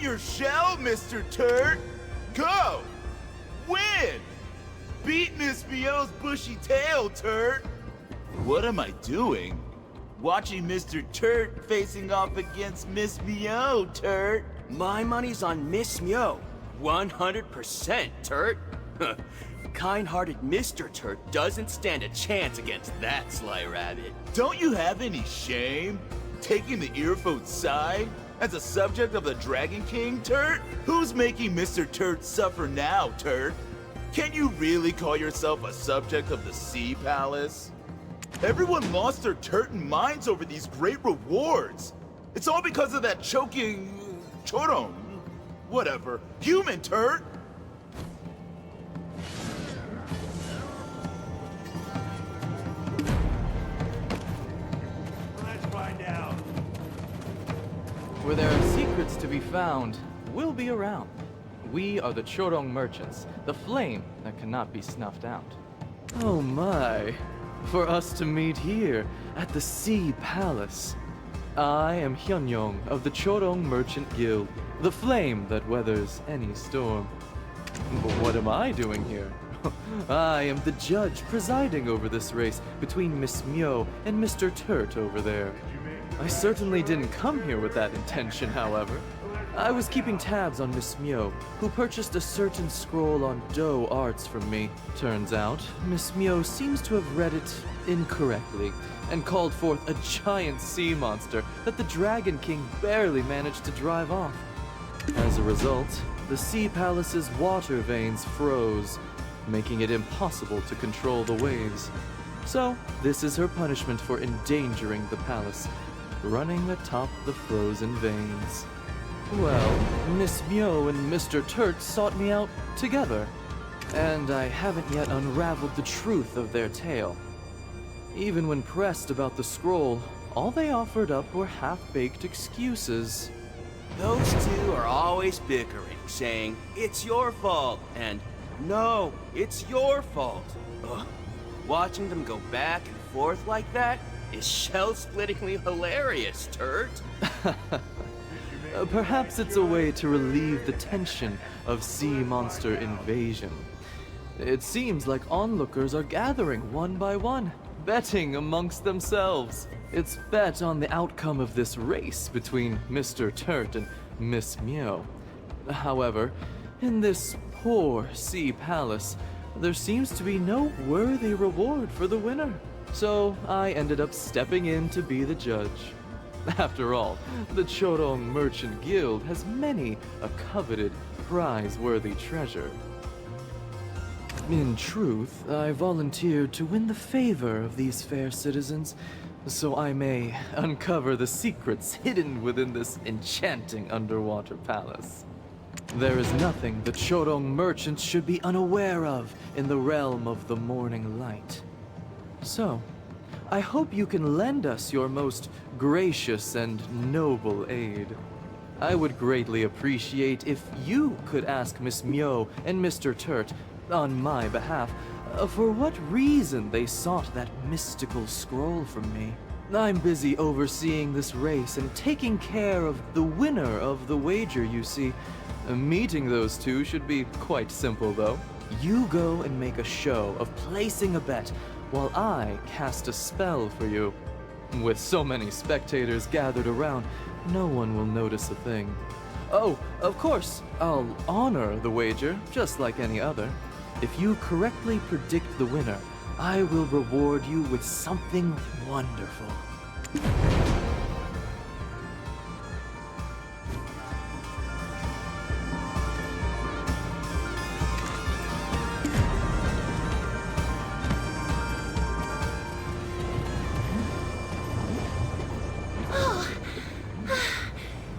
your shell, Mr. Turt! Go! Win! Beat Miss Mio's bushy tail, Turt! What am I doing? Watching Mr. Turt facing off against Miss Mio, Turt. My money's on Miss Mio. 100%, Turt. Kind-hearted Mr. Turt doesn't stand a chance against that sly rabbit. Don't you have any shame? Taking the earphone's side? As a subject of the Dragon King, Turt? Who's making Mr. Turt suffer now, Turt? Can you really call yourself a subject of the Sea Palace? Everyone lost their Turton minds over these great rewards. It's all because of that choking... Chorong. Whatever. Human, Turt! Let's find out. Where there are secrets to be found, we'll be around. We are the Chorong merchants, the flame that cannot be snuffed out. Oh my, for us to meet here at the Sea Palace. I am Hyunyong of the Chorong Merchant Guild, the flame that weathers any storm. But what am I doing here? I am the judge presiding over this race between Miss Mio and Mr. Turt over there. I certainly didn't come here with that intention, however. I was keeping tabs on Miss Mio, who purchased a certain scroll on dough arts from me. Turns out, Miss Mio seems to have read it incorrectly, and called forth a giant sea monster that the Dragon King barely managed to drive off. As a result, the Sea Palace's water veins froze, making it impossible to control the waves. So, this is her punishment for endangering the palace, running atop the frozen veins. Well, Miss Mio and Mr. Turt sought me out together, and I haven't yet unraveled the truth of their tale. Even when pressed about the scroll, all they offered up were half-baked excuses. Those two are always bickering, saying, "It's your fault," and "No, it's your fault." Ugh. Watching them go back and forth like that is shell-splittingly hilarious, Turt. Perhaps it's a way to relieve the tension of sea monster invasion. It seems like onlookers are gathering one by one, betting amongst themselves. It's bet on the outcome of this race between Mr. Turt and Miss Mio. However, in this poor sea palace, there seems to be no worthy reward for the winner. So I ended up stepping in to be the judge. After all, the Chorong Merchant Guild has many a coveted, prize-worthy treasure. In truth, I volunteered to win the favor of these fair citizens, so I may uncover the secrets hidden within this enchanting underwater palace. There is nothing the Chorong merchants should be unaware of in the realm of the morning light. So, I hope you can lend us your most gracious and noble aid. I would greatly appreciate if you could ask Miss Mio and Mr. Turt, on my behalf, for what reason they sought that mystical scroll from me. I'm busy overseeing this race and taking care of the winner of the wager, you see. Meeting those two should be quite simple, though. You go and make a show of placing a bet while I cast a spell for you. With so many spectators gathered around, no one will notice a thing. Oh, of course, I'll honor the wager, just like any other. If you correctly predict the winner, I will reward you with something wonderful.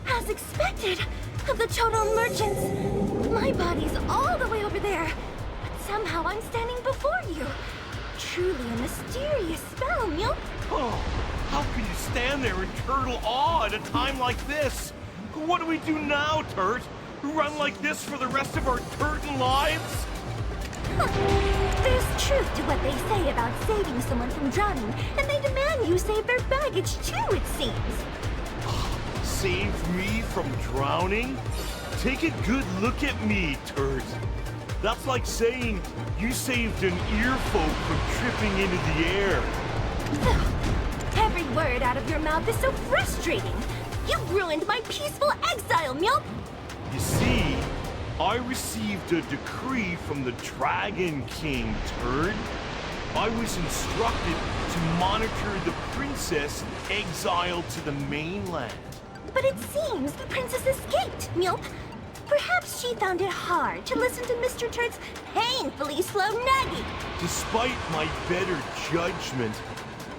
As expected, of the Chorong merchants. My body's all the way over there, but somehow I'm standing before you. Truly a mysterious spell, Myung. Oh, how can you stand there in turtle awe at a time like this? What do we do now, Turt? Run like this for the rest of our Turton lives? There's truth to what they say about saving someone from drowning, and they demand you save their baggage too, it seems. Save me from drowning? Take a good look at me, Turt. That's like saying you saved an earfolk from tripping into the air. Every word out of your mouth is so frustrating. You ruined my peaceful exile, Milp. You see, I received a decree from the Dragon King, Turt. I was instructed to monitor the princess exiled to the mainland. But it seems the princess escaped, Milp. Perhaps she found it hard to listen to Mr. Turt's painfully slow nagging. Despite my better judgment,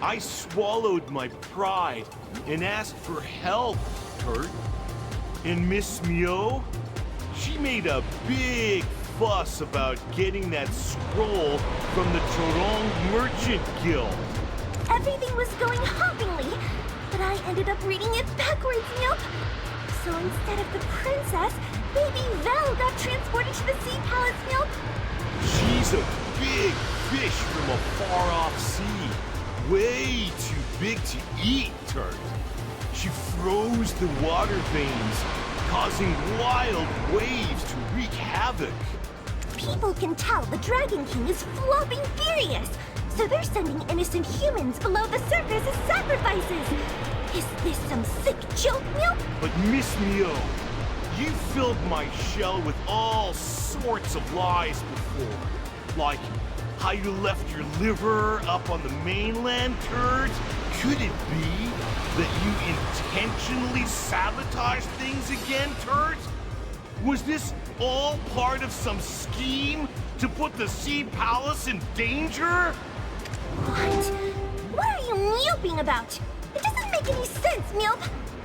I swallowed my pride and asked for help, Turt. And Miss Mio, she made a big fuss about getting that scroll from the Hyunyong Merchant Guild. Everything was going hoppingly, but I ended up reading it backwards, Milp. So instead of the princess, baby Vel got transported to the Sea Palace, Milp. She's a big fish from a far-off sea. Way too big to eat, Turt. She froze the water veins, causing wild waves to wreak havoc. People can tell the Dragon King is flopping furious, so they're sending innocent humans below the surface as sacrifices. Is this some sick joke, Milp? But Miss Mio, you filled my shell with all sorts of lies before. Like how you left your liver up on the mainland, Turt? Could it be that you intentionally sabotaged things again, Turt? Was this all part of some scheme to put the Sea Palace in danger? What? What are you milping about? It doesn't make any sense, Milp.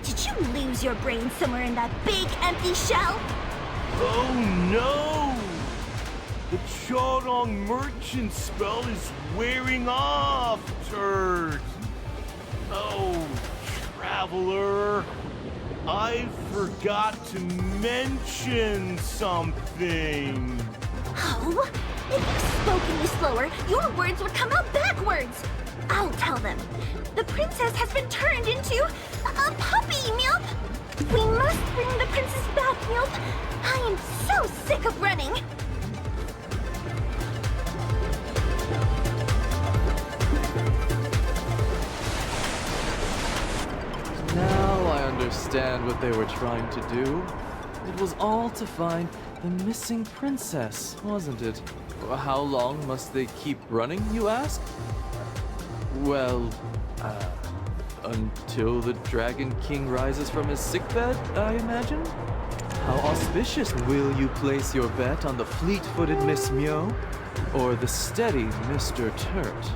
Did you lose your brain somewhere in that big empty shell? Oh no! The Hyunyong merchant spell is wearing off, Turt. Oh, traveler. I forgot to mention something. Oh, if you spoke any slower, your words would come out backwards. I'll tell them. The princess has been turned into a puppy, Milp. We must bring the princess back, Milp. I am so sick of running. Now I understand what they were trying to do. It was all to find the missing princess, wasn't it? How long must they keep running, you ask? Well, until the Dragon King rises from his sickbed, I imagine? How auspicious. Will you place your bet on the fleet-footed Miss Mio or the steady Mr. Turt?